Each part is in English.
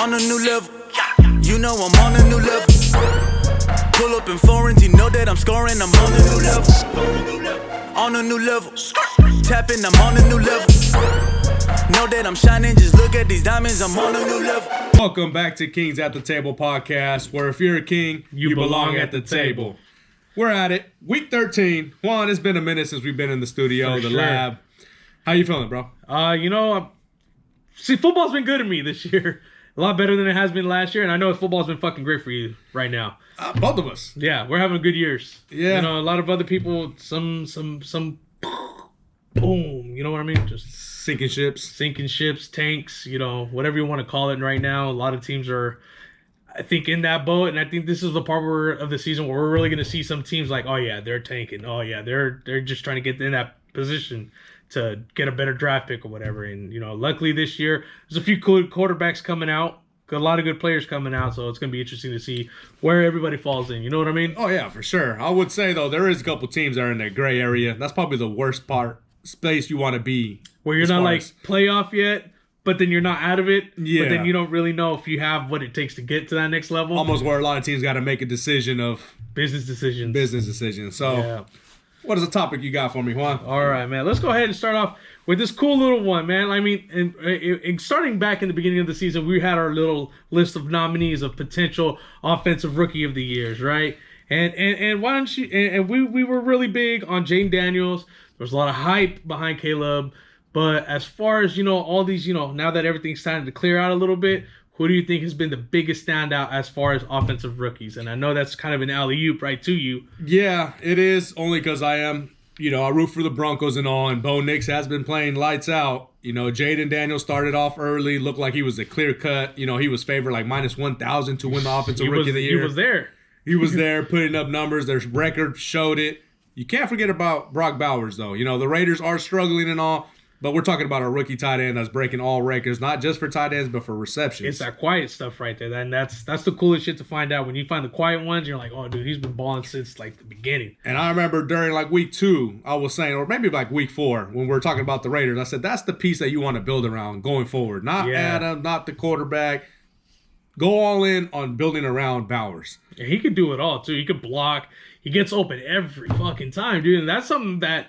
on a new level. You know I'm on a new level. Pull up in foreigns, you know that I'm scoring. I'm on a new level. On a new level. Tapping, I'm on a new level. Know that I'm shining, just look at these diamonds. I'm on a new level. Welcome back to Kings at the Table podcast, where if you're a king, you belong at the table. We're at it. Week 13. Juan, it's been a minute since we've been in the studio, lab. How you feeling, bro? Football's been good to me this year. A lot better than it has been last year, and I know football's been fucking great for you right now. Both of us. Yeah, we're having good years. Yeah. You know, a lot of other people, some boom, you know what I mean? Just sinking ships, tanks, you know, whatever you want to call it right now. A lot of teams are, I think, in that boat, and I think this is the part of the season where we're really going to see some teams like, oh yeah, they're tanking. Oh yeah, they're just trying to get in that position to get a better draft pick or whatever. And, you know, luckily this year, there's a few cool quarterbacks coming out. Got a lot of good players coming out, so it's going to be interesting to see where everybody falls in. You know what I mean? Oh, yeah, for sure. I would say, though, there is a couple teams that are in that gray area. That's probably the worst space you want to be. Where you're not, like, playoff yet, but then you're not out of it. Yeah. But then you don't really know if you have what it takes to get to that next level. Almost where a lot of teams got to make a decision of... Business decisions. So... Yeah. What is the topic you got for me, Juan? All right, man. Let's go ahead and start off with this cool little one, man. I mean, and starting back in the beginning of the season, we had our little list of nominees of potential offensive rookie of the years, right? And why don't you? And we were really big on Jane Daniels. There was a lot of hype behind Caleb, but as far as, you know, all these, you know, now that everything's starting to clear out a little bit, who do you think has been the biggest standout as far as offensive rookies? And I know that's kind of an alley-oop right to you. Yeah, it is, only because I am, you know, I root for the Broncos and all, and Bo Nix has been playing lights out. You know, Jaden Daniels started off early, looked like he was a clear cut. You know, he was favored like minus 1,000 to win the offensive rookie of the year. He was there. He was there putting up numbers. Their record showed it. You can't forget about Brock Bowers, though. You know, the Raiders are struggling and all, but we're talking about a rookie tight end that's breaking all records, not just for tight ends, but for receptions. It's that quiet stuff right there. And that's the coolest shit to find out. When you find the quiet ones, you're like, oh, dude, he's been balling since, like, the beginning. And I remember during, like, week 2, I was saying, or maybe, like, week 4, when we were talking about the Raiders, I said, that's the piece that you want to build around going forward. Not Adam, not the quarterback. Go all in on building around Bowers. Yeah, he could do it all, too. He could block. He gets open every fucking time, dude. And that's something that,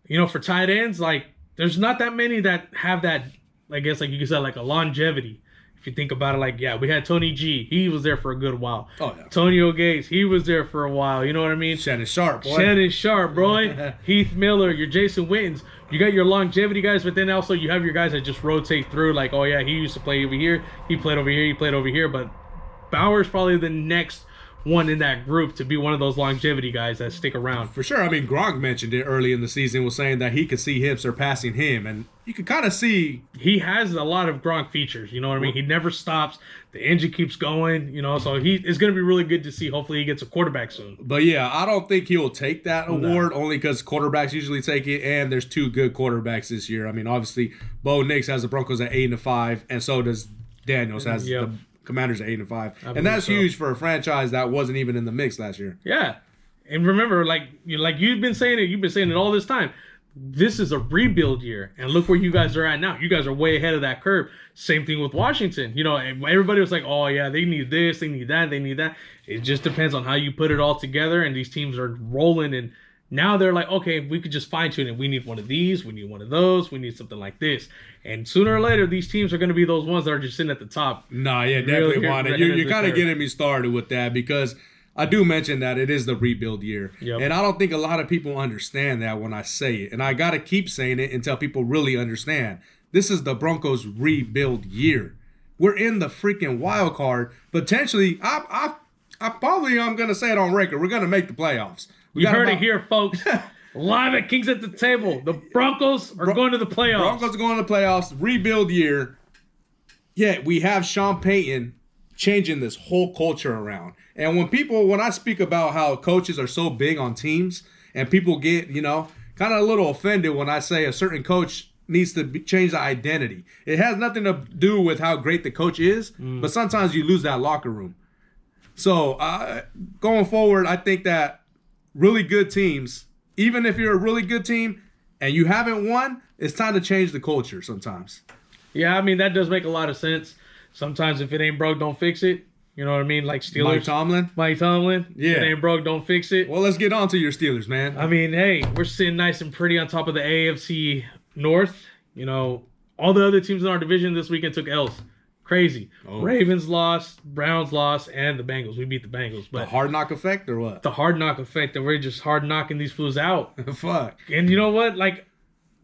you know, for tight ends, like, there's not that many that have that, I guess, like you could say, like a longevity. If you think about it, like, yeah, we had Tony G. He was there for a good while. Oh, yeah. Tonio Gates, he was there for a while. You know what I mean? Shannon Sharp, boy. Heath Miller, your Jason Wittens. You got your longevity guys, but then also you have your guys that just rotate through. Like, oh, yeah, he used to play over here. He played over here. He played over here. But Bauer's probably the next one in that group to be one of those longevity guys that stick around. For sure. I mean, Gronk mentioned it early in the season, was saying that he could see him surpassing him. And you could kind of see... He has a lot of Gronk features, you know what I mean? He never stops. The engine keeps going, you know, so it's going to be really good to see. Hopefully he gets a quarterback soon. But yeah, I don't think he'll take that award only because quarterbacks usually take it, and there's 2 good quarterbacks this year. I mean, obviously, Bo Nix has the Broncos at 8-5, and so does Daniels has the Commanders at 8-5, and that's huge for a franchise that wasn't even in the mix last year. Yeah, and remember, like you've been saying it all this time. This is a rebuild year, and look where you guys are at now. You guys are way ahead of that curve. Same thing with Washington. You know, everybody was like, "Oh yeah, they need this, they need that, they need that." It just depends on how you put it all together, and these teams are rolling and. Now they're like, okay, we could just fine-tune it. We need one of these. We need one of those. We need something like this. And sooner or later, these teams are going to be those ones that are just sitting at the top. Nah, yeah, definitely want it. You're kind of getting me started with that because I do mention that it is the rebuild year. Yep. And I don't think a lot of people understand that when I say it. And I got to keep saying it until people really understand. This is the Broncos' rebuild year. We're in the freaking wild card. Potentially, I'm going to say it on record. We're going to make the playoffs. You heard it here, folks. Live at Kings at the Table. The Broncos are going to the playoffs. Broncos are going to the playoffs. Rebuild year. Yeah, we have Sean Payton changing this whole culture around. And when I speak about how coaches are so big on teams and people get, you know, kind of a little offended when I say a certain coach needs to change the identity. It has nothing to do with how great the coach is, but sometimes you lose that locker room. So going forward, I think that really good teams, even if you're a really good team and you haven't won, it's time to change the culture sometimes. Yeah, I mean, that does make a lot of sense. Sometimes if it ain't broke, don't fix it. You know what I mean? Like Steelers. Mike Tomlin. Yeah. If it ain't broke, don't fix it. Well, let's get on to your Steelers, man. I mean, hey, we're sitting nice and pretty on top of the AFC North. You know, all the other teams in our division this weekend took L's. Crazy. Oh. Ravens lost, Browns lost, and the Bengals. We beat the Bengals. But the hard knock effect or what? The hard knock effect that we're just hard knocking these fools out. Fuck. And you know what? Like,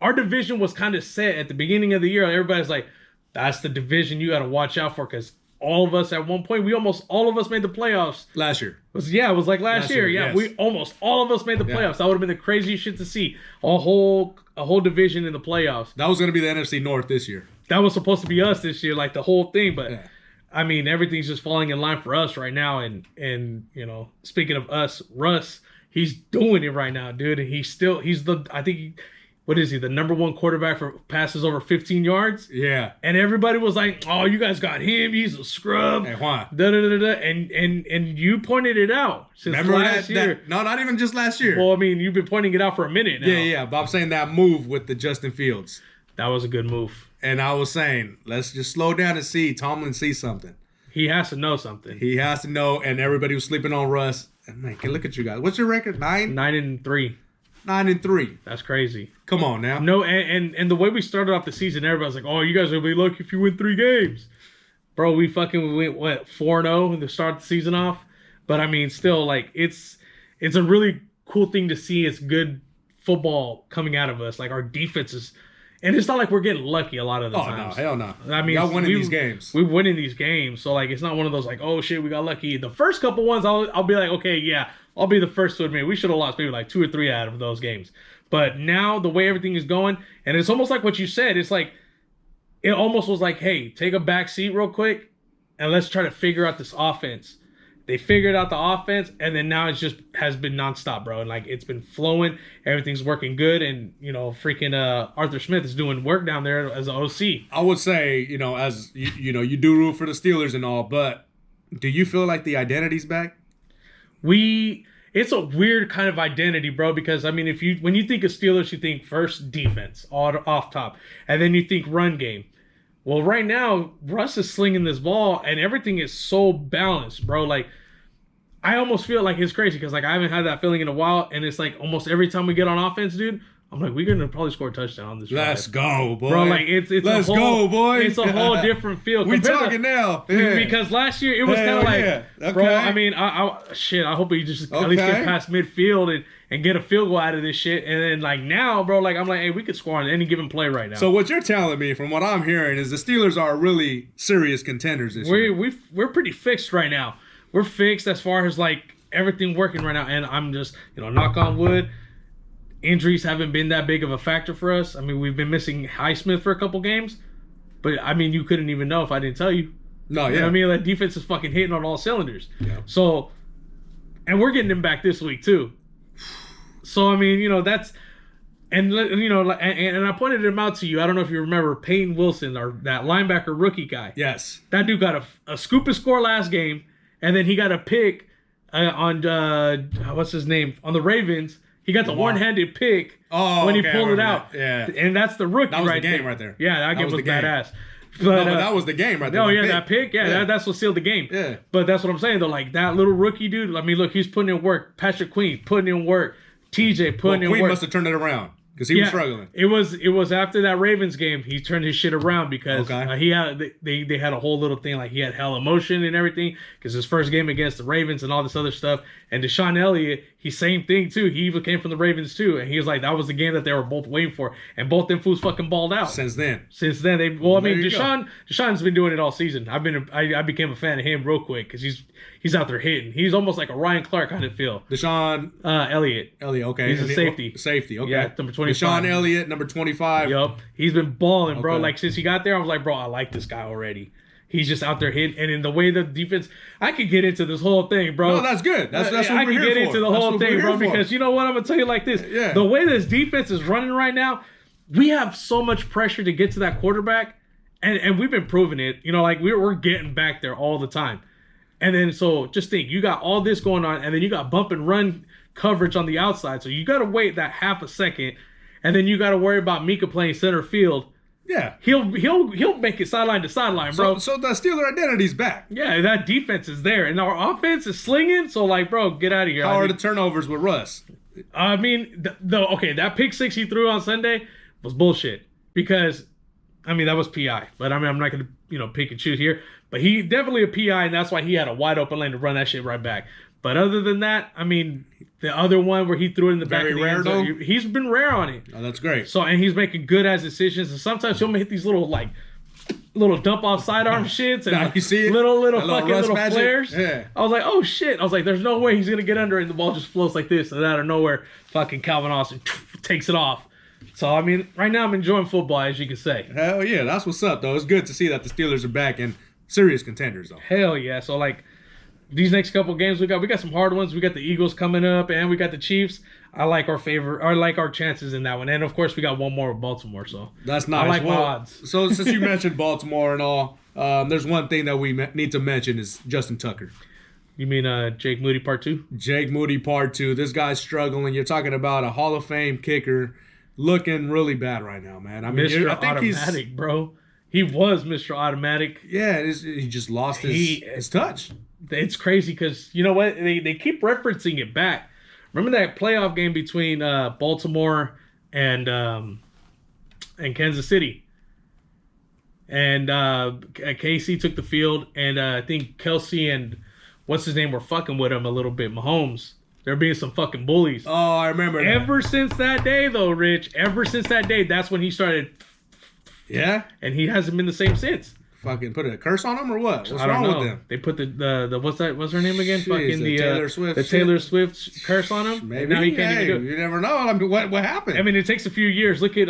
our division was kind of set at the beginning of the year. Everybody's like, that's the division you got to watch out for because all of us at one point, all of us made the playoffs. Last year. It was like last year. Yeah, yes. all of us made the playoffs. That would have been the craziest shit to see. A whole division in the playoffs. That was going to be the NFC North this year. That was supposed to be us this year, like the whole thing. But I mean, everything's just falling in line for us right now. And you know, speaking of us, Russ, he's doing it right now, dude. And what is he? The number one quarterback for passes over 15 yards. Yeah. And everybody was like, "Oh, you guys got him. He's a scrub." Hey, Juan. And you pointed it out since last year. No, not even just last year. Well, I mean, you've been pointing it out for a minute now. Yeah. But I'm saying that move with the Justin Fields. That was a good move. And I was saying, let's just slow down and see. Tomlin sees something. He has to know something. He has to know. And everybody was sleeping on Russ. And man, look at you guys. What's your record? 9-3. 9-3. That's crazy. Come on now. No, and the way we started off the season, everybody's like, "Oh, you guys will be lucky if you win 3 games." Bro, we went what 4-0 to start the season off. But I mean, still, like it's a really cool thing to see. It's good football coming out of us. Like our defense is, and it's not like we're getting lucky a lot of the times. No, hell no. I mean, y'all winning these games. We're winning these games, so like it's not one of those like, "Oh shit, we got lucky." The first couple ones, I'll be like, okay, yeah. I'll be the first to admit we should have lost maybe like 2 or 3 out of those games. But now the way everything is going, and it's almost like what you said, it's like, it almost was like, hey, take a back seat real quick and let's try to figure out this offense. They figured out the offense, and then now it's just has been nonstop, bro. And like it's been flowing, everything's working good, and you know, freaking Arthur Smith is doing work down there as an OC. I would say, you know, as you know, you do root for the Steelers and all, but do you feel like the identity's back? It's a weird kind of identity, bro, because I mean, when you think of Steelers, you think first defense off top, and then you think run game. Well, right now, Russ is slinging this ball, and everything is so balanced, bro. Like, I almost feel like it's crazy because like I haven't had that feeling in a while, and it's like almost every time we get on offense, dude, I'm like, we're gonna probably score a touchdown on this drive. Let's go, boy. Bro, like it's Let's go, boy. It's a whole different feel. We talking now. Yeah. Because last year it was kind of like, okay. Bro, I mean, I hope we just at least get past midfield and get a field goal out of this shit. And then like now, bro, like I'm like, hey, we could score on any given play right now. So what you're telling me, from what I'm hearing, is the Steelers are really serious contenders this year. We're pretty fixed right now. We're fixed as far as like everything working right now. And I'm just, you know, knock on wood. Injuries haven't been that big of a factor for us. I mean, we've been missing Highsmith for a couple games, but I mean, you couldn't even know if I didn't tell you. No, You know what I mean? Like, defense is fucking hitting on all cylinders. Yeah. So, and we're getting him back this week too. So I mean, you know, that's, and you know, and I pointed him out to you. I don't know if you remember Peyton Wilson, or that linebacker rookie guy. Yes. That dude got a scoop and score last game, and then he got a pick on what's his name, on the Ravens. He got the one-handed pick when he pulled it out. Yeah. And that's the rookie that was right the game there. right there. Yeah, that game was badass. But that was the game right there. No, yeah, that pick. Yeah, that's what sealed the game. Yeah. But that's what I'm saying, though. Like, that little rookie dude, I mean, look, he's putting in work. Patrick Queen putting in work. TJ putting in work. Queen must have turned it around because he was struggling. It was after that Ravens game, he turned his shit around because he had they had a whole little thing, like he had hell emotion and everything because his first game against the Ravens and all this other stuff. And Deshaun Elliott, he same thing too. He even came from the Ravens too, and he was like, that was the game that they were both waiting for, and both them fools fucking balled out. Since then, Deshaun's been doing it all season. I became a fan of him real quick because he's out there hitting. He's almost like a Ryan Clark kind of feel. Deshaun Elliott, okay, he's a safety. Safety, okay. Yeah, number 25. Deshaun Elliott, number 25. Yup, he's been balling, bro. Like since he got there, I was like, bro, I like this guy already. He's just out there hitting, and in the way the defense, I could get into this whole thing, bro. No, that's good. That's what I we're could here get for. into the whole thing, bro, because you know what? I'm gonna tell you like this. Yeah. The way this defense is running right now, we have so much pressure to get to that quarterback, and we've been proving it. You know, like we're getting back there all the time. And then so just think, you got all this going on, and then you got bump and run coverage on the outside. So you got to wait that half a second, and then you got to worry about Mika playing center field. Yeah. He'll make it sideline to sideline, bro. So the Steeler identity's back. Yeah, that defense is there, and our offense is slinging. So like, bro, get out of here. How are the turnovers with Russ? I mean, that pick six he threw on Sunday was bullshit because, I mean, that was PI. But I mean, I'm not gonna pick and choose here. But he definitely a PI, and that's why he had a wide open lane to run that shit right back. But other than that, I mean, the other one where he threw it in the back of the end zone, he's been rare on it. Oh, that's great. So, and he's making good ass decisions. And sometimes he'll hit these little dump off sidearm shits and now you see it? little fucking little magic? flares. Yeah. I was like, oh shit. I was like, there's no way he's gonna get under it and the ball just floats like this, and out of nowhere, fucking Calvin Austin takes it off. So I mean, right now I'm enjoying football, as you can say. Hell yeah, that's what's up though. It's good to see that the Steelers are back and serious contenders though. Hell yeah. So like these next couple games we got some hard ones. We got the Eagles coming up and we got the Chiefs. I like our chances in that one. And of course we got one more with Baltimore, so that's nice. I like my odds. So since you mentioned Baltimore and all, there's one thing that we need to mention is Justin Tucker. You mean Jake Moody Part 2? Jake Moody Part 2. This guy's struggling. You're talking about a Hall of Fame kicker looking really bad right now, man. I mean, Mr. I think Automatic, bro. He was Mr. Automatic. Yeah, he just lost his touch. It's crazy because, you know what? They keep referencing it back. Remember that playoff game between Baltimore and Kansas City? And KC took the field, and I think Kelsey and what's his name were fucking with him a little bit. Mahomes. They're being some fucking bullies. Oh, I remember that. Ever since that day, though, Rich, that's when he started. Yeah? And he hasn't been the same since. Fucking put a curse on him or what? What's I don't wrong know. with them? They put the what's her name again? Jeez, Fucking the Taylor Swift. The Taylor Swift curse on him. Maybe. Now he can't even do it. You never know. I mean, what happened? I mean, it takes a few years. Look at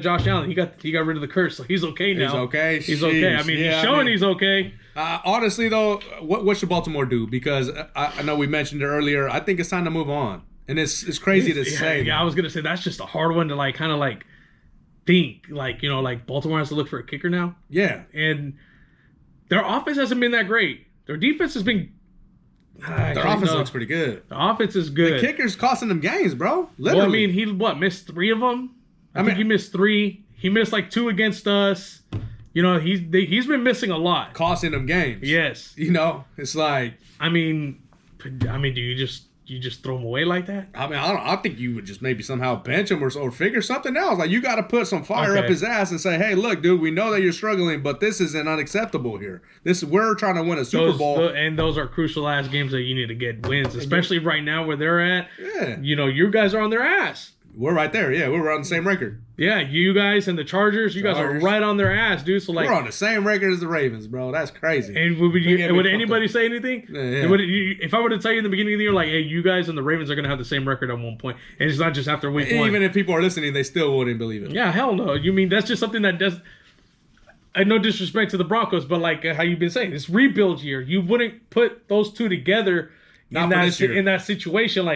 Josh Allen. He got rid of the curse, so he's okay now. He's okay. He's okay. I mean, he's showing he's okay. Honestly, though, what should Baltimore do? Because I know we mentioned it earlier. I think it's time to move on, and it's crazy to say. Yeah, I was gonna say that's just a hard one to kind of think like Baltimore has to look for a kicker now. Yeah, and their offense hasn't been that great. Their defense has been. Their offense looks pretty good. The offense is good. The kicker's costing them games, bro. Literally. Well, I mean, he missed 3 of them. I think he missed 3. He missed 2 against us. He's been missing a lot. Costing them games. Yes. It's like. I mean, do you just throw him away like that? I mean, I think you would just maybe somehow bench him or figure something else. Like, you got to put some fire up his ass and say, hey, look, dude, we know that you're struggling, but this isn't unacceptable here. We're trying to win a Super Bowl. And those are crucial ass games that you need to get wins, especially right now where they're at. Yeah. You guys are on their ass. We're right there. Yeah, we're on the same record. Yeah, you guys and the Chargers, you guys are right on their ass, dude. So we're on the same record as the Ravens, bro. That's crazy. And would anybody say anything? Yeah. If I were to tell you in the beginning of the year, hey, you guys and the Ravens are going to have the same record at one point, and it's not just after week 1. Even if people are listening, they still wouldn't believe it. Yeah, hell no. You mean that's just something that does. No disrespect to the Broncos, but how you've been saying, it's rebuild year. You wouldn't put those two together in that situation,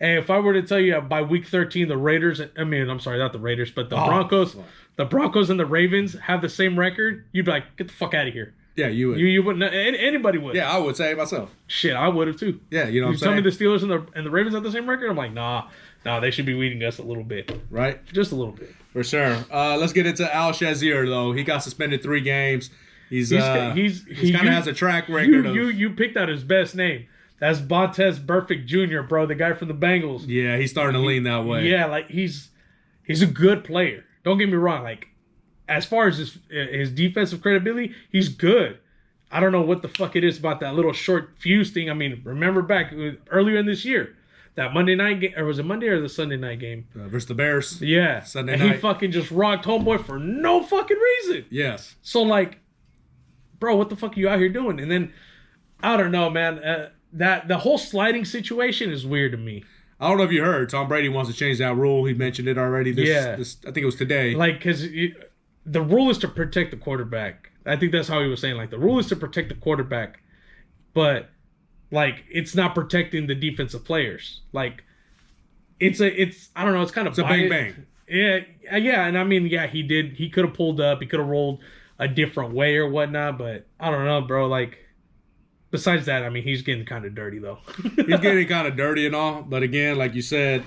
And if I were to tell you by week 13, I'm sorry, not the Raiders, but the Broncos and the Ravens have the same record, you'd be like, get the fuck out of here. Yeah, you would. You wouldn't. Anybody would. Yeah, I would say it myself. Shit, I would have too. Yeah, you know what I'm saying? Tell me the Steelers and the Ravens have the same record? I'm like, nah, they should be leading us a little bit. Right? Just a little bit. For sure. Let's get into Al Shazier, though. He got suspended 3 games. He kind of has a track record You picked out his best name. That's Vontez Burfict Jr., bro, the guy from the Bengals. Yeah, he's starting to lean that way. Yeah, he's a good player. Don't get me wrong. As far as his defensive credibility, he's good. I don't know what the fuck it is about that little short fuse thing. I mean, remember back earlier in this year, that Monday night game, or was it Monday or the Sunday night game? Versus the Bears. Yeah. Sunday night. He fucking just rocked homeboy for no fucking reason. Yes. So, bro, what the fuck are you out here doing? And then, I don't know, man. That the whole sliding situation is weird to me. I don't know if you heard. Tom Brady wants to change that rule. He mentioned it already. I think it was today. Because the rule is to protect the quarterback. I think that's how he was saying. The rule is to protect the quarterback, but it's not protecting the defensive players. It's I don't know. It's kind of a bang bang. Yeah, and I mean, yeah, he did. He could have pulled up. He could have rolled a different way or whatnot. But I don't know, bro. Besides that, I mean, he's getting kind of dirty, though. He's getting kind of dirty and all. But again, like you said,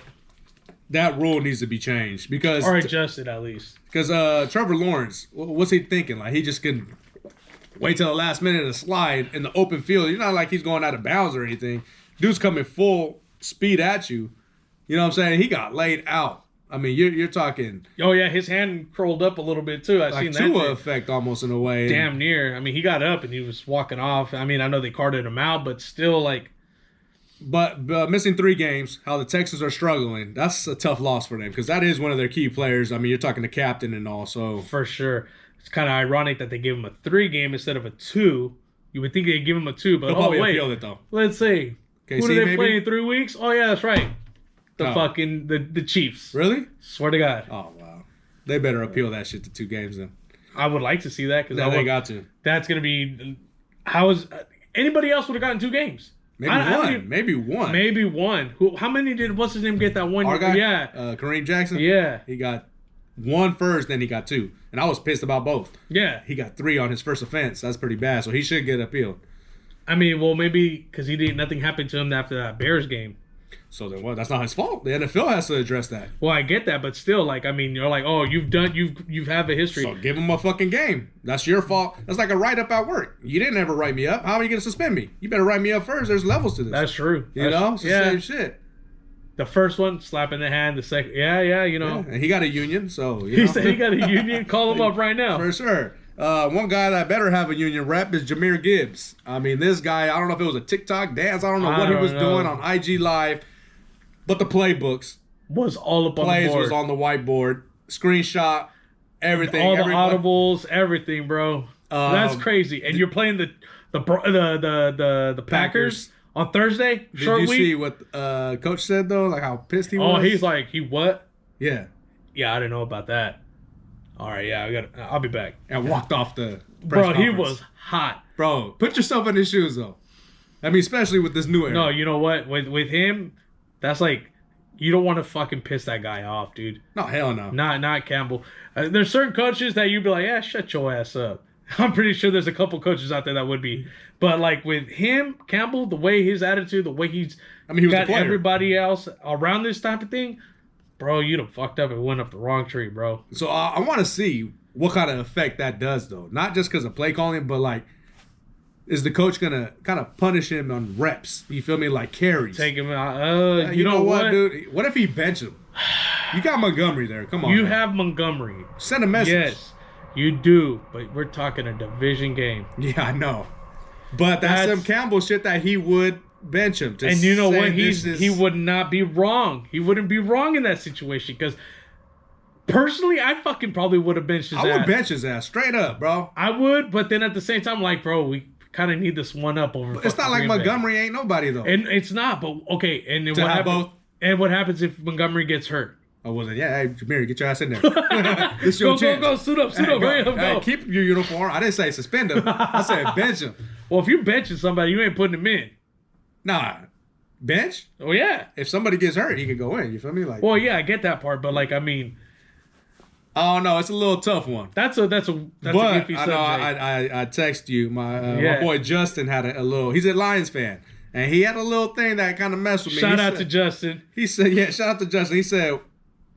that rule needs to be changed because or adjusted at least. Because Trevor Lawrence, what's he thinking? Like he just can wait till the last minute to slide in the open field. You're not like he's going out of bounds or anything. Dude's coming full speed at you. You know what I'm saying? He got laid out. I mean, you're talking. Oh yeah, his hand curled up a little bit too. I've seen that. Tua effect almost in a way. Damn near. I mean, he got up and he was walking off. I mean, I know they carded him out, but still, like. But missing 3 games, how the Texans are struggling, that's a tough loss for them because that is one of their key players. I mean, you're talking the captain and all, so. For sure. It's kind of ironic that they gave him a 3 game instead of a 2. You would think they'd give him a 2, but They'll probably appeal it, though. Let's see. KC, who do they maybe? play in 3 weeks? Oh, yeah, that's right. The Chiefs. Really? Swear to God. Oh, wow. They better appeal that shit to 2 games then. I would like to see that. Cause they got to. That's going to be. Anybody else would have gotten 2 games. Maybe one. Maybe one. How many did what's his name get that one? Our guy? Yeah. Kareem Jackson? Yeah. He got 1 first, then he got 2. And I was pissed about both. Yeah. He got 3 on his first offense. That's pretty bad. So he should get appealed. I mean, well, maybe because nothing happened to him after that Bears game. So then what? That's not his fault. The NFL has to address that. Well, I get that, but still, like, I mean, you're like, oh, you've have a history. So give him a fucking game. That's your fault. That's like a write-up at work. You didn't ever write me up. How are you going to suspend me? You better write me up first. There's levels to this. That's true. You know? It's the same shit. The first one, slap in the hand. The second, you know. Yeah, and he got a union, so, He said he got a union. Call him up right now. For sure. One guy that better have a union rep is Jahmyr Gibbs. I mean, this guy, I don't know if it was a TikTok dance. I don't know what he was doing on IG Live. But the playbooks was all up on the plays board. was on the whiteboard. Screenshot, everything. All the audibles, everything, bro. That's crazy. And you're playing the Packers on Thursday. Did you see what Coach said though? Like how pissed he was. Oh, he's like, he what? Yeah. Yeah, I didn't know about that. All right, yeah, I'll be back. And walked off the press conference. He was hot. Bro, put yourself in his shoes though. I mean, especially with this new era. No, you know what? With him, that's like, you don't want to fucking piss that guy off, dude. No, hell no. Not Campbell. There's certain coaches that you'd be like, yeah, shut your ass up. I'm pretty sure there's a couple coaches out there that would be. But like with him, Campbell, the way his attitude, the way he was got everybody else around this type of thing, bro, you'd have fucked up and went up the wrong tree, bro. So I want to see what kind of effect that does, though. Not just because of play calling, but like, is the coach going to kind of punish him on reps? You feel me? Like carries. Take him out. You know what, dude? What if he bench him? You got Montgomery there. Come on. You man. have Montgomery. Send a message. Yes, you do. But we're talking a division game. Yeah, I know. But that's some Campbell shit that he would bench him. And you know what? He would not be wrong. He wouldn't be wrong in that situation because personally, I fucking probably would have benched his ass. I would bench his ass straight up, bro. I would, but then at the same time, like, bro, we kind of need this one up over. It's not like Montgomery ain't nobody though. And it's not, but okay. And then what happens? And what happens if Montgomery gets hurt? Oh, was it? Yeah, hey, Jahmyr, get your ass in there. This your chance. Go, suit up, go. Keep your uniform. I didn't say suspend him. I said bench him. Well, if you're benching somebody, you ain't putting him in. Nah, bench. Oh yeah. If somebody gets hurt, he can go in. You feel me? Like. Well, yeah, I get that part, but like, I mean. Oh no, it's a little tough one. That's a iffy subject. I know. I text you. My boy Justin had a little. He's a Lions fan, and he had a little thing that kind of messed with me. Shout out to Justin. He said, "Yeah, shout out to Justin." He said,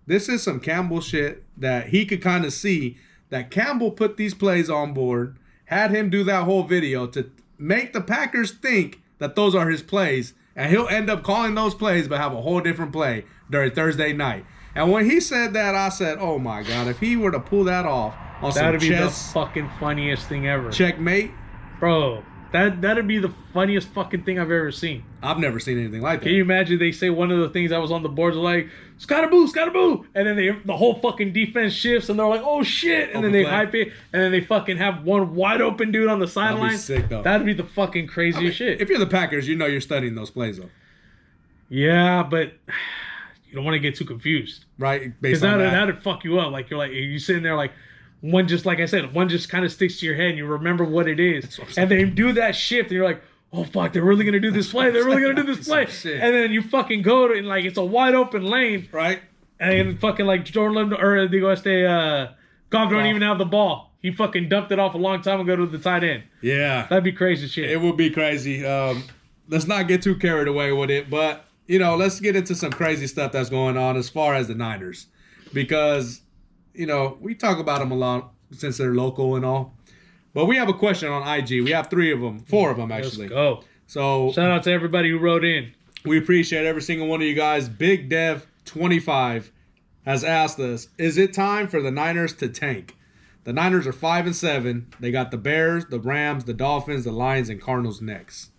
"This is some Campbell shit that he could kind of see that Campbell put these plays on board, had him do that whole video to make the Packers think that those are his plays, and he'll end up calling those plays, but have a whole different play during Thursday night." And when he said that, I said, "Oh my God! If he were to pull that off on that'd some be the fucking funniest thing ever." Checkmate, bro. That'd be the funniest fucking thing I've ever seen. I've never seen anything like that. Can you imagine they say one of the things that was on the boards like "Scottaboo," and then the whole fucking defense shifts and they're like, "Oh shit!" and then they hype it and then they fucking have one wide open dude on the sideline. That'd be sick though. That'd be the fucking craziest shit. If you're the Packers, you know you're studying those plays though. Yeah, but. You don't want to get too confused, right? Because that'd fuck you up. Like you're sitting there like one just like I said, one just kind of sticks to your head and you remember what it is, and they do that shift and you're like, oh fuck, they're really gonna do this play. They're really gonna do this play, and then you fucking go to and like it's a wide open lane, right? And fucking like Jordan or Goff don't even have the ball. He fucking dumped it off a long time ago to the tight end. Yeah, that'd be crazy shit. It would be crazy. Let's not get too carried away with it, but. let's get into some crazy stuff that's going on as far as the Niners. Because, we talk about them a lot since they're local and all. But we have a question on IG. We have 4 of them, actually. Let's go. So shout out to everybody who wrote in. We appreciate every single one of you guys. Big Dev 25 has asked us, is it time for the Niners to tank? The Niners are 5-7. They got the Bears, the Rams, the Dolphins, the Lions, and Cardinals next.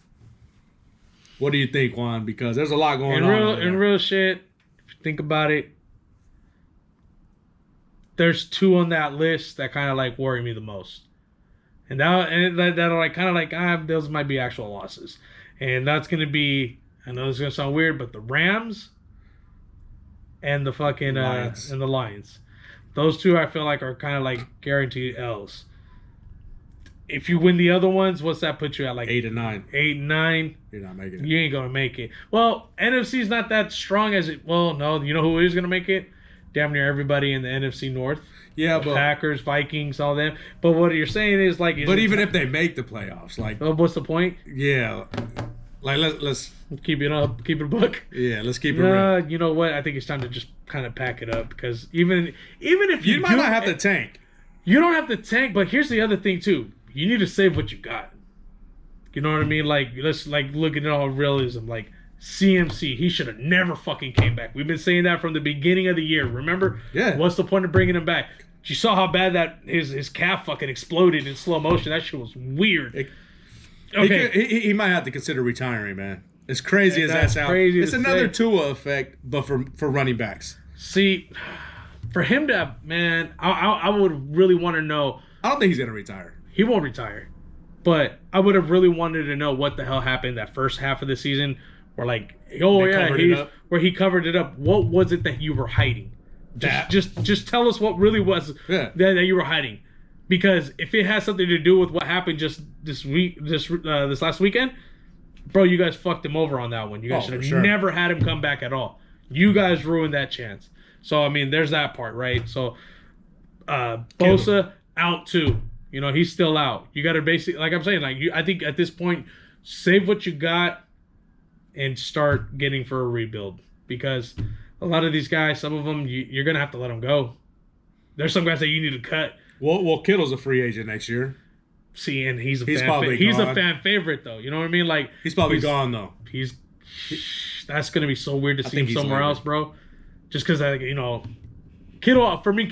What do you think, Juan? Because there's a lot going on. In real shit, if you think about it, there's 2 on that list that kind of like worry me the most. And that are like kind of like those might be actual losses. And that's gonna be, I know it's gonna sound weird, but the Rams and the fucking Lions. And the Lions. Those 2 I feel like are kind of like guaranteed L's. If you win the other ones, what's that put you at? Like 8 and 9. 8 and 9. You're not making it. You ain't gonna make it. Well, NFC's not that strong as it. Well, no, you know who is gonna make it? Damn near everybody in the NFC North. Yeah, the but Packers, Vikings, all them. But what you're saying is like. But even if they make the playoffs, like. What's the point? Yeah, like let's keep it up, keep it a book. Yeah, let's keep it real. You know what? I think it's time to just kind of pack it up because even if you might not have to tank. You don't have to tank, but here's the other thing too. You need to save what you got. You know what I mean? Like, let's look at it all realism. Like, CMC, he should have never fucking came back. We've been saying that from the beginning of the year. Remember? Yeah. What's the point of bringing him back? You saw how bad that his calf fucking exploded in slow motion. That shit was weird. Okay. He might have to consider retiring, man. As crazy as that sounds. It's another Tua effect, but for running backs. See, for him to, man, I would really want to know. I don't think he's going to retire. He won't retire. But I would have really wanted to know what the hell happened that first half of the season where like, where he covered it up. What was it that you were hiding? Just tell us what really was that you were hiding. Because if it has something to do with what happened just this last weekend, bro, you guys fucked him over on that one. You guys should have never had him come back at all. You guys ruined that chance. So, I mean, there's that part, right? So, Bosa out too. He's still out. You got to basically, like I'm saying, I think at this point, save what you got and start getting for a rebuild. Because a lot of these guys, some of them, you're going to have to let them go. There's some guys that you need to cut. Well, Kittle's a free agent next year. See, and he's a fan favorite, though. You know what I mean? Like he's probably gone, though. That's going to be so weird to see him somewhere else, bro. Just because, Kittle, for me,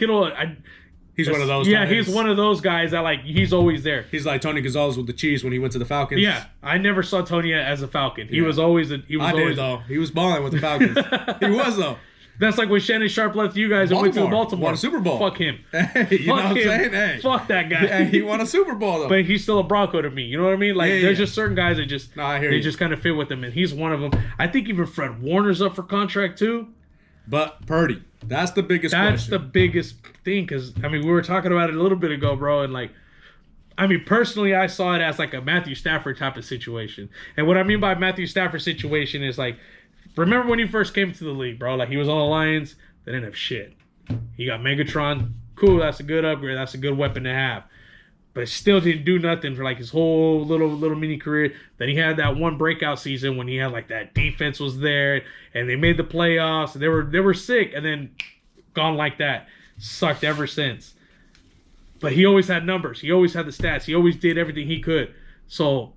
he's one of those. Yeah, he's one of those guys that he's always there. He's like Tony Gonzalez with the Chiefs when he went to the Falcons. Yeah, I never saw Tony as a Falcon. He was always did though. He was balling with the Falcons. He was though. That's like when Shannon Sharp left you guys and went to Baltimore. Won a Super Bowl. Fuck him. Hey, you know what I'm saying? Hey. Fuck that guy. Yeah, he won a Super Bowl though. But he's still a Bronco to me. You know what I mean? There's just certain guys that just just kind of fit with him, and he's one of them. I think even Fred Warner's up for contract too. But Purdy, that's the biggest question. That's the biggest thing, because, we were talking about it a little bit ago, bro, and, personally, I saw it as, a Matthew Stafford type of situation. And what I mean by Matthew Stafford situation is, remember when he first came to the league, bro? He was on the Lions, they didn't have shit. He got Megatron, cool, that's a good upgrade, that's a good weapon to have. But still didn't do nothing for his whole little mini career. Then he had that one breakout season when he had that defense was there and they made the playoffs. And they were sick and then gone like that. Sucked ever since. But he always had numbers. He always had the stats. He always did everything he could. So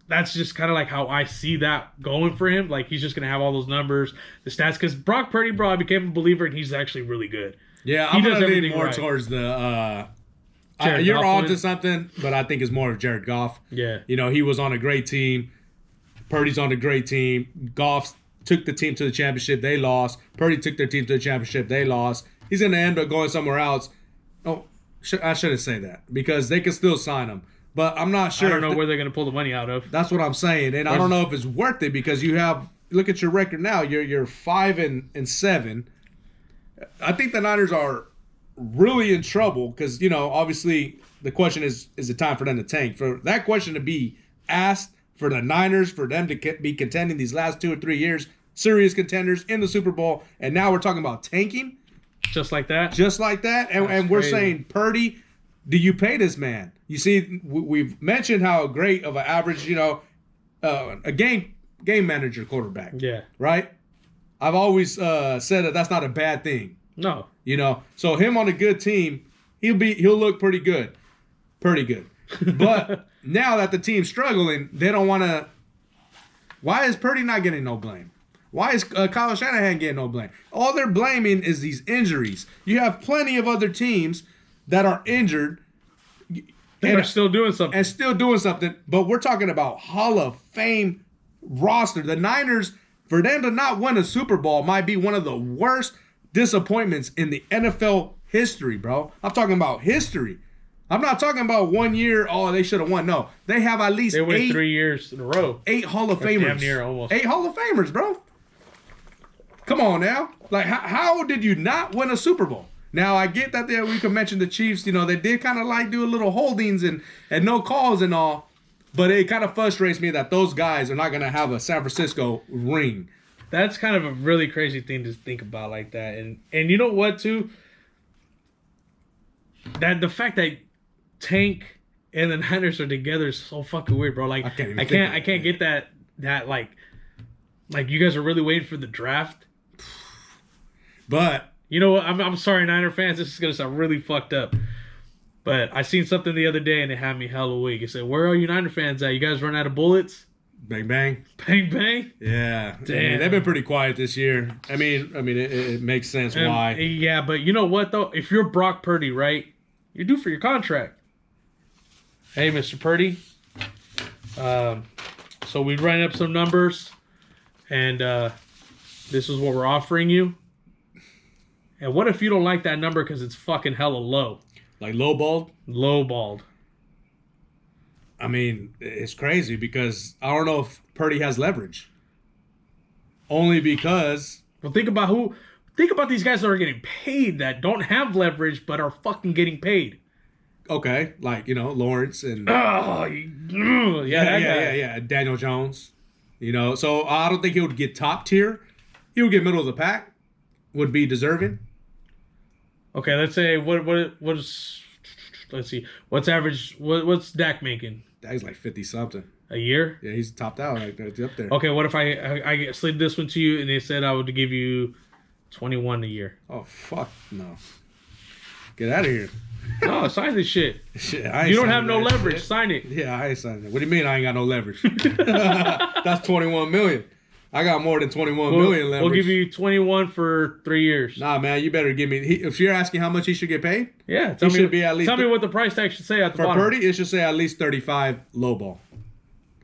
that's just kind of how I see that going for him. He's just gonna have all those numbers, the stats. Because Brock Purdy, bro, I became a believer and he's actually really good. Yeah, I'm gonna lean more towards the. You're on to something, but I think it's more of Jared Goff. Yeah. He was on a great team. Purdy's on a great team. Goff took the team to the championship. They lost. Purdy took their team to the championship. They lost. He's going to end up going somewhere else. Oh, I shouldn't say that because they can still sign him. But I'm not sure. I don't know where they're going to pull the money out of. That's what I'm saying. And I don't know if it's worth it because look at your record now. You're 5-7. I think the Niners are really in trouble because, obviously the question is it time for them to tank? For that question to be asked for the Niners, for them to be contending these last 2 or 3 years, serious contenders in the Super Bowl, and now we're talking about tanking? Just like that? Just like that? And we're saying, Purdy, do you pay this man? You see, we've mentioned how great of an average, a game manager quarterback. Yeah. Right? I've always said that that's not a bad thing. No. You know, so him on a good team, he'll look pretty good. But now that the team's struggling, they don't want to. Why is Purdy not getting no blame? Why is Kyle Shanahan getting no blame? All they're blaming is these injuries. You have plenty of other teams that are injured and are still doing something. But we're talking about Hall of Fame roster. The Niners, for them to not win a Super Bowl, might be one of the worst disappointments in the NFL history, bro. I'm talking about history. I'm not talking about 1 year, they should have won. No, they have at least they win 3 years in a row. 8 Hall of Famers. Damn near almost. 8 Hall of Famers, bro. Come on now. Like, how did you not win a Super Bowl? Now, I get that we could mention the Chiefs. You know, they did kind of like do a little holdings and no calls and all. But it kind of frustrates me that those guys are not going to have a San Francisco ring. That's kind of a really crazy thing to think about like that. And you know what, too? That the fact that Tank and the Niners are together is so fucking weird, bro. Like, I can't get that like you guys are really waiting for the draft. But you know what? I'm sorry, Niner fans. This is gonna sound really fucked up. But I seen something the other day and it had me hella weak. It said, "Where are you Niner fans at? You guys run out of bullets?" Bang bang. Bang bang. Yeah. Damn. I mean, they've been pretty quiet this year. I mean, it makes sense why. Yeah, but you know what though? If you're Brock Purdy, right, you're due for your contract. Hey, Mr. Purdy. So we ran up some numbers, and this is what we're offering you. And what if you don't like that number because it's fucking hella low? Like lowballed? Lowballed. I mean, it's crazy because I don't know if Purdy has leverage. Only because... Well, think about these guys that are getting paid that don't have leverage but are fucking getting paid. Okay, like, Lawrence and... Yeah. Daniel Jones. So I don't think he would get top tier. He would get middle of the pack. Would be deserving. Okay, let's say what's let's see. What's average what's Dak making? Dak's like 50 something. A year? Yeah, he's topped out like that up there. Okay, what if I slid this one to you and they said I would give you 21 a year? Oh fuck no. Get out of here. No, sign this shit. Shit, you don't have no leverage. Shit. Sign it. Yeah, I ain't signing it. What do you mean I ain't got no leverage? That's 21 million. I got more than 21 million leverage. We'll give you 21 for 3 years. Nah, man, you better give me. If you're asking how much he should get paid, yeah, tell me what the price tag should say at the bottom. For Purdy, it should say at least 35 lowball.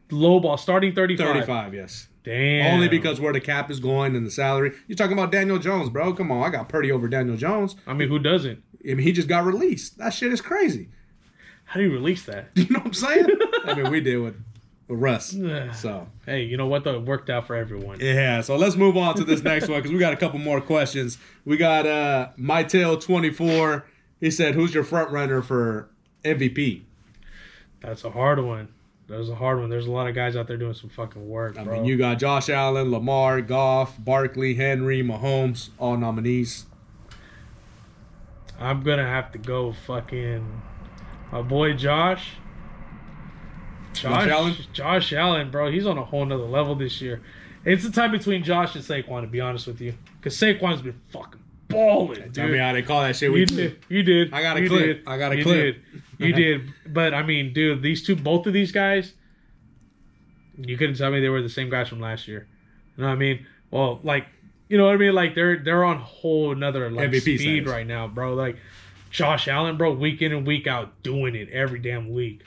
Lowball, starting 35. 35, yes. Damn. Only because where the cap is going and the salary. You're talking about Daniel Jones, bro. Come on, I got Purdy over Daniel Jones. I mean, who doesn't? I mean, he just got released. That shit is crazy. How do you release that? You know what I'm saying? I mean, we did with Russ. So hey, you know what though? It worked out for everyone. Yeah. So let's move on to this next one because we got a couple more questions. We got MyTail24. He said, "Who's your front runner for MVP?" That's a hard one. There's a lot of guys out there doing some fucking work, bro. I mean, you got Josh Allen, Lamar, Goff, Barkley, Henry, Mahomes, all nominees. I'm gonna have to go fucking my boy Josh Allen? Josh Allen, bro. He's on a whole nother level this year. It's the time between Josh and Saquon, to be honest with you. Because Saquon's been fucking balling, dude. Tell me how they call that shit. You did. I got a clip. You did. But, I mean, dude, both of these guys, you couldn't tell me they were the same guys from last year. You know what I mean? Well, like, you know what I mean? Like, they're on a whole nother MVP speed right now, bro. Like, Josh Allen, bro, week in and week out, doing it every damn week.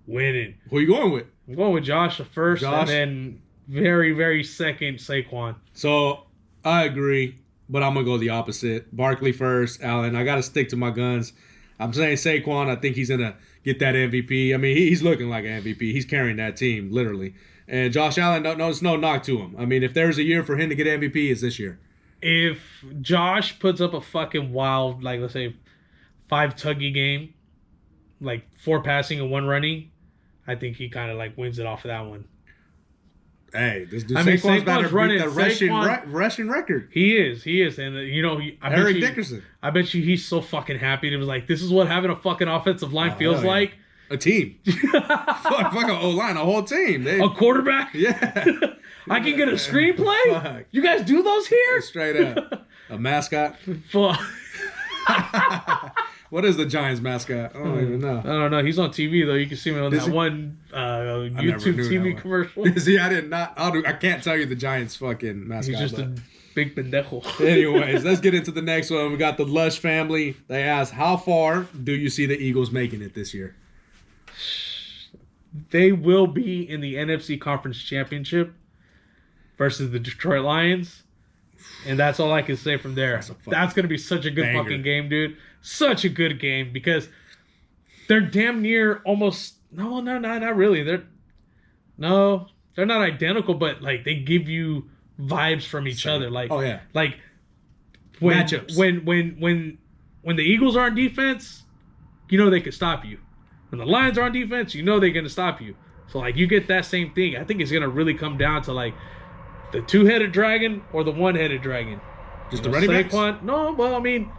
Winning. Who are you going with? I'm going with Josh at first, and then very, very second, Saquon. So, I agree, but I'm going to go the opposite. Barkley first, Allen. I got to stick to my guns. I'm saying Saquon, I think he's going to get that MVP. I mean, he's looking like an MVP. He's carrying that team, literally. And Josh Allen, it's no knock to him. I mean, if there's a year for him to get MVP, it's this year. If Josh puts up a fucking wild, like, let's say, 5-tuggy game, like 4 passing and 1 running, I think he kind of like wins it off of that one. Hey, this dude Saquon's about to beat the rushing record. He is, and Eric Dickerson. I bet you he's so fucking happy. And it was like, this is what having a fucking offensive line feels like. A team, fuck an O-line, a whole team. A quarterback. Yeah. I can get a screenplay? Fuck. You guys do those here? Straight up. A mascot? Fuck. What is the Giants mascot? I don't even know. I don't know. He's on TV though. You can see him on that one YouTube TV commercial. See, I can't tell you the Giants fucking mascot. He's just a big pendejo. Anyways, let's get into the next one. We got the Lush family. They asked, how far do you see the Eagles making it this year? They will be in the NFC Conference Championship versus the Detroit Lions. And that's all I can say from there. That's going to be such a good fucking game, dude. Such a good game because they're damn near almost... No, not really. They're not identical, but like they give you vibes from each other. Like, oh yeah, like when, matchups. When the Eagles are on defense, you know they can stop you. When the Lions are on defense, you know they're going to stop you. So like you get that same thing. I think it's going to really come down to like the two-headed dragon or the one-headed dragon. Just the running backs? No, well, I mean,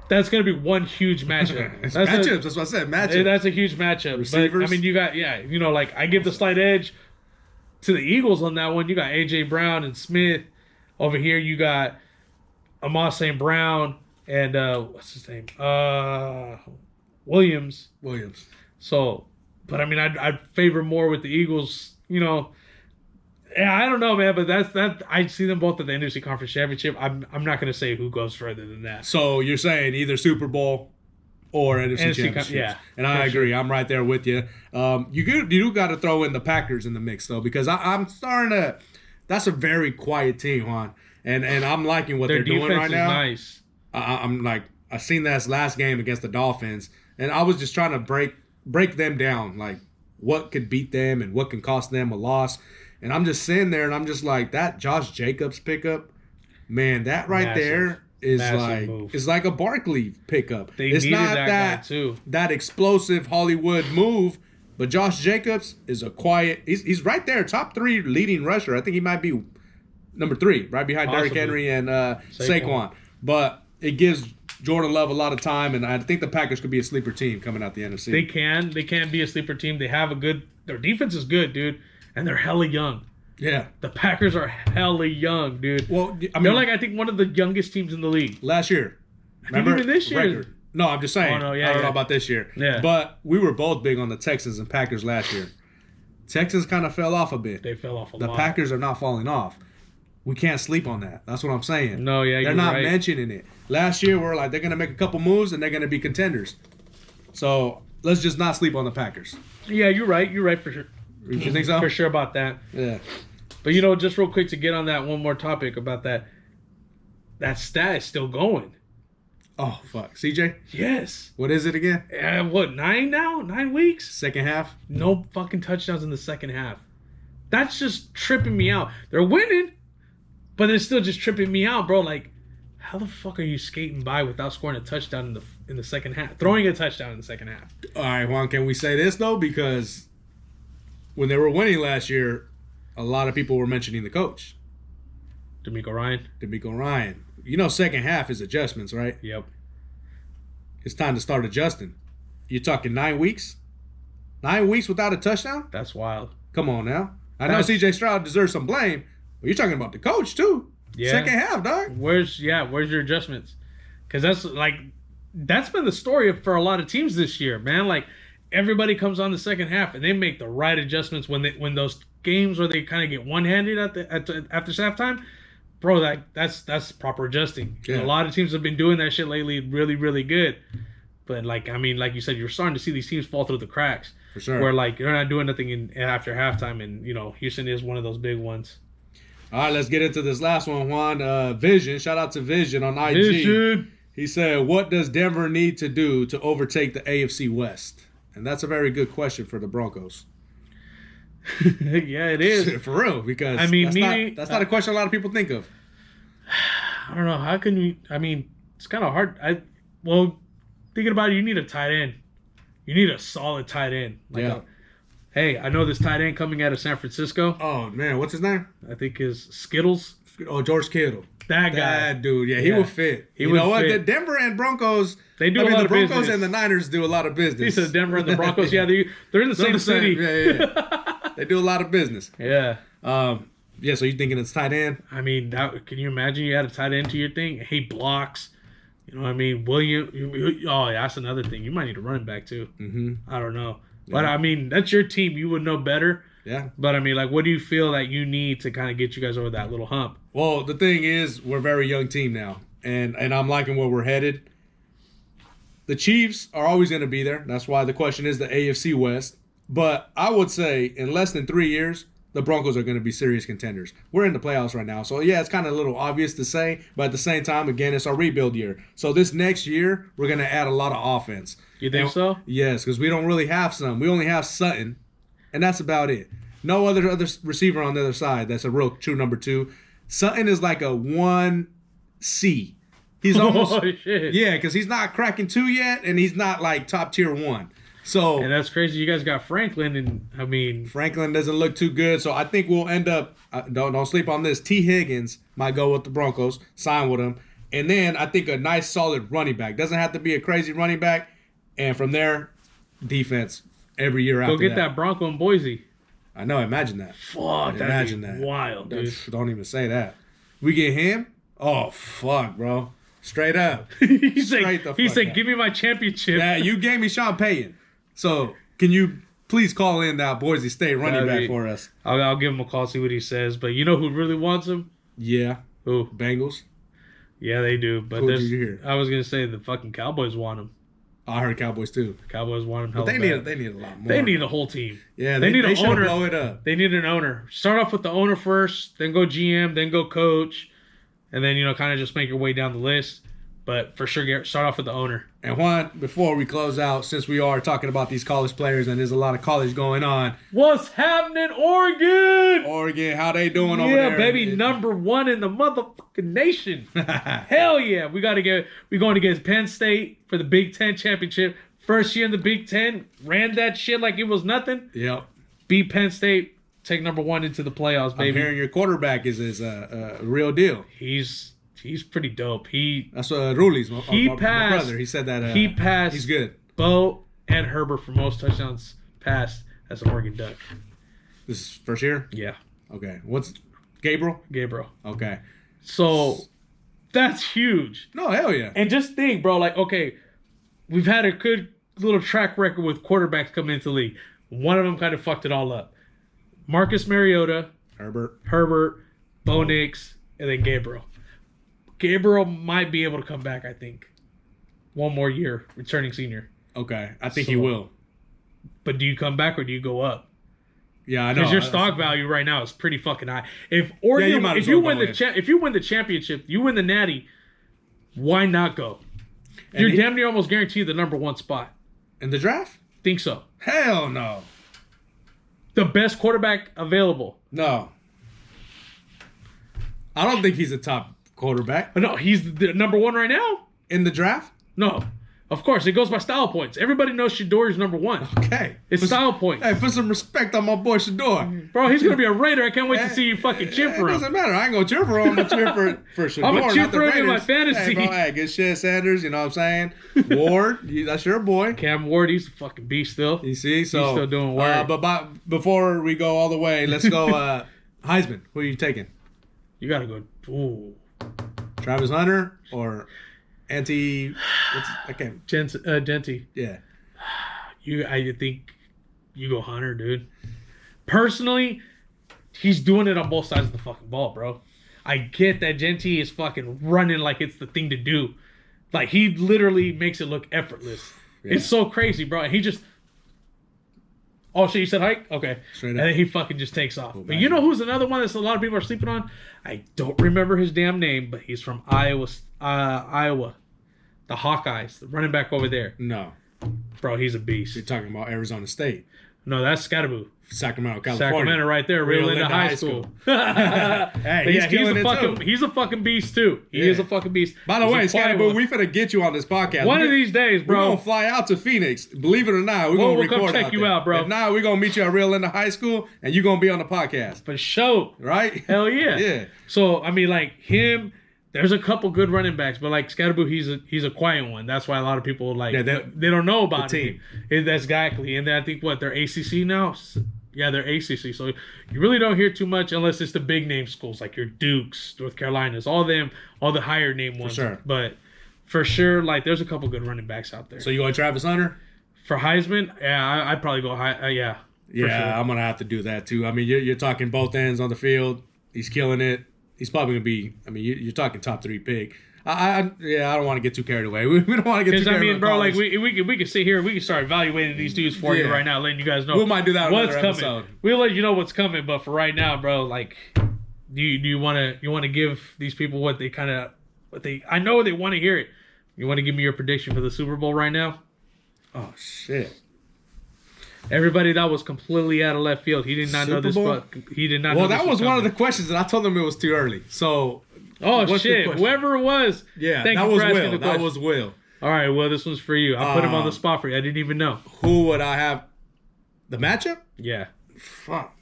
that's going to be one huge matchup. That's matchups. That's what I said. Matchups. That's a huge matchup. Receivers. But, I mean, you got, like I give the slight edge to the Eagles on that one. You got A.J. Brown and Smith. Over here, you got Amon St. Brown and, what's his name? Williams. So, but I mean, I'd favor more with the Eagles, Yeah, I don't know, man, but that. I see them both at the NFC Conference Championship. I'm not going to say who goes further than that. So you're saying either Super Bowl or NFC Championship? Yeah, and I agree. Sure. I'm right there with you. You do got to throw in the Packers in the mix though, because I'm starting to. That's a very quiet team, Juan, and I'm liking what they're doing right now. Nice. I'm like I seen that last game against the Dolphins, and I was just trying to break them down, like what could beat them and what can cost them a loss. And I'm just sitting there, and I'm just like, that Josh Jacobs pickup, man, that right there is like move. It's like a Barkley pickup. It's not that too. That explosive Hollywood move, but Josh Jacobs is a quiet. He's right there, top 3 leading rusher. I think he might be number 3, right behind Derrick Henry and Saquon. But it gives Jordan Love a lot of time, and I think the Packers could be a sleeper team coming out the NFC. They can be a sleeper team. They have their defense is good, dude. And they're hella young. Yeah. The Packers are hella young, dude. Well, I mean, they're like, I think, one of the youngest teams in the league. Last year. Remember? Even this year. Record. No, I'm just saying. I don't know about this year. Yeah. But we were both big on the Texans and Packers last year. Texans kind of fell off a bit. They fell off a lot. The Packers are not falling off. We can't sleep on that. That's what I'm saying. No, yeah, they're not mentioning it. Last year, we're like, they're going to make a couple moves and they're going to be contenders. So let's just not sleep on the Packers. Yeah, you're right. You're right for sure. You think so? For sure about that. Yeah. But, just real quick to get on that one more topic about that stat is still going. Oh, fuck. CJ? Yes. What is it again? 9 now? 9 weeks? Second half? No fucking touchdowns in the second half. That's just tripping me out. They're winning, but it's still just tripping me out, bro. Like, how the fuck are you skating by without scoring a touchdown in the second half? Throwing a touchdown in the second half. All right, Juan, can we say this, though? Because when they were winning last year, a lot of people were mentioning the coach. D'Amico Ryan. Second half is adjustments, right? Yep. It's time to start adjusting. You're talking 9 weeks? 9 weeks without a touchdown? That's wild. Come on now. I know C.J. Stroud deserves some blame, but you're talking about the coach, too. Yeah. Second half, dog. Where's your adjustments? Because that's been the story for a lot of teams this year, man. Like, everybody comes on the second half and they make the right adjustments when those games where they kind of get one-handed after halftime. Bro, that's proper adjusting. Yeah. A lot of teams have been doing that shit lately, really, really good. But like you said, you're starting to see these teams fall through the cracks. For sure. Where like you're not doing nothing after halftime, and Houston is one of those big ones. All right, let's get into this last one, Juan. Vision, shout out to Vision on IG. Vision. He said, "What does Denver need to do to overtake the AFC West?" And that's a very good question for the Broncos. Yeah, it is. For real, because that's not a question a lot of people think of. I don't know. How can we? I mean, it's kind of hard. Thinking about it, you need a tight end. You need a solid tight end. Hey, I know this tight end coming out of San Francisco. Oh, man. What's his name? I think is Skittles. Oh, George Kittle. That guy. That dude. Yeah, he would fit. You know what? The Denver and Broncos, they do a lot of business. The Broncos and the Niners do a lot of business. He said Denver and the Broncos. Yeah, they're in the same city. Yeah. They do a lot of business. Yeah. Yeah, so you're thinking it's tight end? I mean, can you imagine you had a tight end to your thing? He blocks. You know what I mean? Oh, yeah, that's another thing. You might need a running back too. Mm-hmm. I don't know. But, I mean, that's your team. You would know better. Yeah. But, I mean, like, what do you feel that you need to kind of get you guys over that little hump? Well, the thing is, we're a very young team now, and I'm liking where we're headed. The Chiefs are always going to be there. That's why the question is the AFC West. But I would say in less than 3 years, the Broncos are going to be serious contenders. We're in the playoffs right now. So, yeah, it's kind of a little obvious to say. But at the same time, again, it's our rebuild year. So this next year, we're going to add a lot of offense. You think so? Yes, because we don't really have some. We only have Sutton, and that's about it. No other receiver on the other side that's a real true number 2. Sutton is like a 1C. He's almost Oh, shit. Yeah, because he's not cracking 2 yet, and he's not like top tier 1. So And that's crazy. You guys got Franklin, and I mean, Franklin doesn't look too good. So I think we'll end up. Don't sleep on this. T. Higgins might go with the Broncos, sign with him, and then I think a nice solid running back. Doesn't have to be a crazy running back, and from there, defense every year after go get that Bronco in Boise. I know. Imagine that. Fuck, Imagine that'd that. be wild, dude. Don't even say that. We get him. Oh fuck, bro. Straight up. he Straight the said, fuck up. "Give me my championship." Yeah, you gave me Sean Payton. So can you please call in that Boise State running back for us? I'll give him a call, see what he says. But you know who really wants him? Yeah. Who? Bengals. Yeah, they do. But Who did you hear? I was gonna say the fucking Cowboys want him. I heard Cowboys too. The Cowboys want him. But they need a lot more. They need a whole team. Yeah, they need they an should owner. blow it up. They need an owner. Start off with the owner first, then go GM, then go coach, and then kind of just make your way down the list. But for sure, start off with the owner. And Juan, before we close out, since we are talking about these college players and there's a lot of college going on, What's happening, Oregon? Oregon, how they doing over Yeah, there? baby, number 1 in the motherfucking nation. Hell yeah, we're going against Penn State for the Big Ten championship. First year in the Big Ten, ran that shit like it was nothing. Yep. Beat Penn State, take number 1 into the playoffs, baby. I'm hearing your quarterback is a real deal. He's pretty dope. That's Ruli's my brother. He said that he passed. He's good. Bo and Herbert for most touchdowns passed as an Oregon Duck. This is first year? Yeah, Okay. What's Gabriel? Gabriel. Okay. So that's huge. No, hell yeah. And just think, bro, like, okay, we've had a good little track record with quarterbacks coming into the league. One of them kind of fucked it all up. Marcus Mariota, Herbert, Bo Nix, and then Gabriel. Gabriel might be able to come back, I think. One more year, returning senior. Okay. I think he will. But do you come back or do you go up? Yeah, I know. Because your stock value right now is pretty fucking high. If Oregon, if you win the championship, you win the Natty, why not go? You're damn near almost guaranteed the number 1 spot. In the draft? Think so? Hell no. The best quarterback available. No. I don't think he's a top quarterback. No, he's the number 1 right now. In the draft? No, of course it goes by style points. Everybody knows Shador's number 1. Okay, It's style points. Hey, put some respect on my boy Shador. Bro, he's gonna be a Raider. I can't wait to see you fucking cheer for It him. doesn't matter. I ain't gonna cheer for him. I'm gonna cheer for Shador. I'm gonna cheer not the for him in my Raiders. fantasy. Hey, bro, hey, good shit, Sanders. You know what I'm saying? Ward, that's your boy. Cam Ward, he's a fucking beast still. You see, so he's still doing work. But before we go all the way, let's go. Heisman. Who are you taking? You gotta go. Ooh. Travis Hunter or Genty? Yeah. I think you go Hunter, dude. Personally, he's doing it on both sides of the fucking ball, bro. I get that Genty is fucking running like it's the thing to do. Like, he literally makes it look effortless. Yeah. It's so crazy, bro. And he just... Oh, shit, you said hike? Okay. Straight and up. then he fucking just takes off. But you know who's another one that a lot of people are sleeping on? I don't remember his damn name, but he's from Iowa. The Hawkeyes, the running back over there. No. Bro, he's a beast. You're talking about Arizona State. No, that's Scatterboo. Sacramento, California. Sacramento right there, Rio Linda High School. Hey, he's a fucking beast too. He is a fucking beast. By the way, Scatterboo, we finna get you on this podcast. One of these days, bro. We're gonna fly out to Phoenix. Believe it or not, we're gonna record come check you there. out, bro. If not, we're gonna meet you at Rio Linda High School, and you're gonna be on the podcast. For sure. Right? Hell yeah. Yeah. So, I mean, like, him... There's a couple good running backs, but like Scatterboo, he's a quiet one. That's why a lot of people they don't know about him. That's exactly. And then I think they're ACC now. Yeah, they're ACC. So you really don't hear too much unless it's the big name schools like your Dukes, North Carolinas, all them, all the higher name ones. sure. But for sure, like there's a couple good running backs out there. So you going Travis Hunter? For Heisman, yeah, I'd probably go high. Yeah. Yeah, sure. I'm gonna have to do that too. I mean, you're talking both ends on the field. He's killing it. He's probably gonna be. I mean, you're talking top 3 pick. I don't want to get too carried away. We don't want to get too carried away. Because I mean, bro, like we could sit here, we can start evaluating these dudes for you right now, letting you guys know. We might do that on what's another coming. episode. We'll let you know what's coming, but for right now, bro, like, do you want to give these people what they I know they want to hear it. You want to give me your prediction for the Super Bowl right now? Oh shit! Everybody, that was completely out of left field. He did not know this. He did not. Well, know that was one of the questions, and I told them it was too early. So. Oh shit! Whoever it was, yeah, thank that you was for asking Will. the question. That was Will. All right, well, this one's for you. I put him on the spot for you. I didn't even know. Who would I have? The matchup? Yeah. Fuck.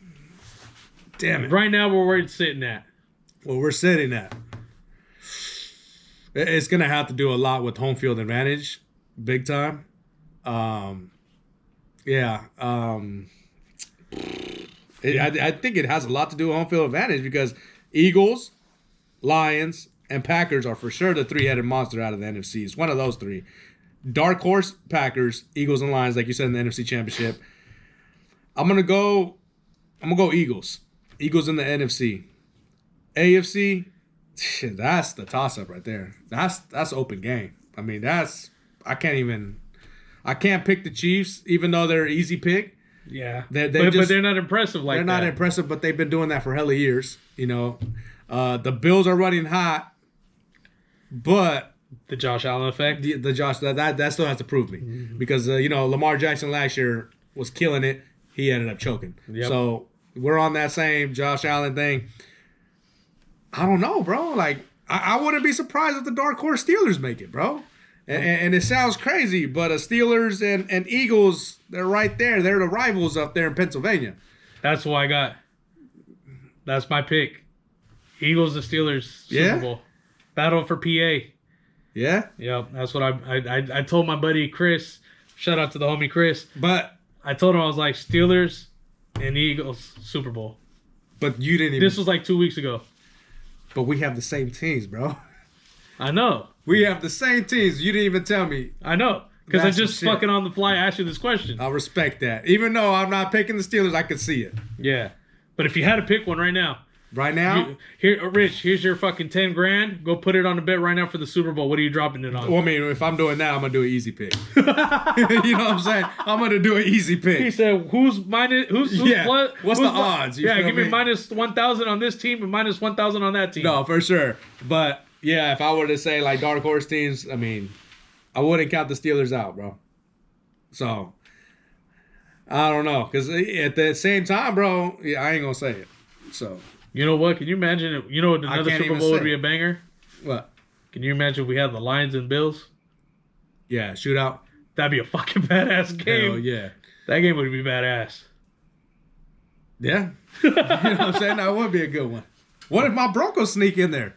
Damn it! Right now, where we're sitting at. Well, we're sitting at. It's gonna have to do a lot with home field advantage, big time. Yeah. I think it has a lot to do with home field advantage because Eagles, Lions, and Packers are for sure the 3-headed monster out of the NFC. It's one of those 3. Dark horse, Packers, Eagles, and Lions, like you said in the NFC Championship. I'm gonna go Eagles. Eagles in the NFC. AFC, shit, that's the toss-up right there. That's open game. I mean, I can't pick the Chiefs, even though they're an easy pick. Yeah, but they're not impressive like that. They're not impressive, but they've been doing that for hella years. You know, the Bills are running hot, but the Josh Allen effect. The Josh that still has to prove me because Lamar Jackson last year was killing it. He ended up choking. Yep. So we're on that same Josh Allen thing. I don't know, bro. Like I wouldn't be surprised if the dark horse Steelers make it, bro. And it sounds crazy, but Steelers and Eagles, they're right there. They're the rivals up there in Pennsylvania. That's what I got. That's my pick. Eagles and Steelers Super Bowl. Battle for PA. Yeah? Yep. That's what I told my buddy Chris. Shout out to the homie Chris. But I told him I was like Steelers and Eagles Super Bowl. But you didn't even... This was like 2 weeks ago. But we have the same teams, bro. I know. We have the same teams. You didn't even tell me. I know. Because I just fucking on the fly asked you this question. I respect that. Even though I'm not picking the Steelers, I can see it. Yeah. But if you had to pick one right now. Right now? Rich, here's your fucking 10 grand. Go put it on the bet right now for the Super Bowl. What are you dropping it on? Well, I mean, if I'm doing that, I'm going to do an easy pick. You know what I'm saying? I'm going to do an easy pick. He said, who's plus? What's the odds? Give me minus 1,000 on this team and minus 1,000 on that team. No, for sure. But... yeah, if I were to say like dark horse teams, I mean, I wouldn't count the Steelers out, bro. So, I don't know. Because at the same time, bro, yeah, I ain't going to say it. So. You know what? Can you imagine? Another Super Bowl would be a banger? What? Can you imagine if we had the Lions and Bills? Yeah, shootout. That'd be a fucking badass game. Hell yeah. That game would be badass. Yeah. You know what I'm saying? That would be a good one. What if my Broncos sneak in there?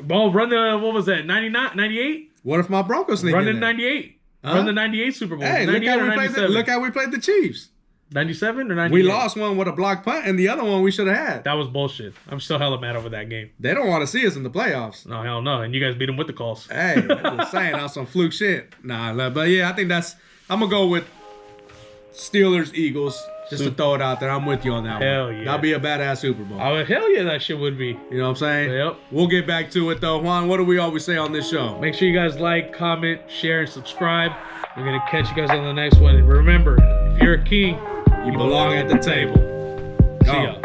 Well, run the, what was that, 99, 98? What if my Broncos sneak in there? Run the 98. Huh? Run the 98 Super Bowl. Hey, look how we played the Chiefs. 97 or 98? We lost one with a block punt, and the other one we should have had. That was bullshit. I'm still hella mad over that game. They don't want to see us in the playoffs. No, hell no. And you guys beat them with the calls. Hey, I'm just saying, that's some fluke shit. Nah, but yeah, I think I'm going to go with Steelers, Eagles. Just to throw it out there, I'm with you on that one. Hell yeah. That'll be a badass Super Bowl. Oh, hell yeah, that shit would be. You know what I'm saying? Yep. We'll get back to it, though. Juan, what do we always say on this show? Make sure you guys like, comment, share, and subscribe. We're going to catch you guys on the next one. And remember, if you're a king, you belong at the table. See y'all.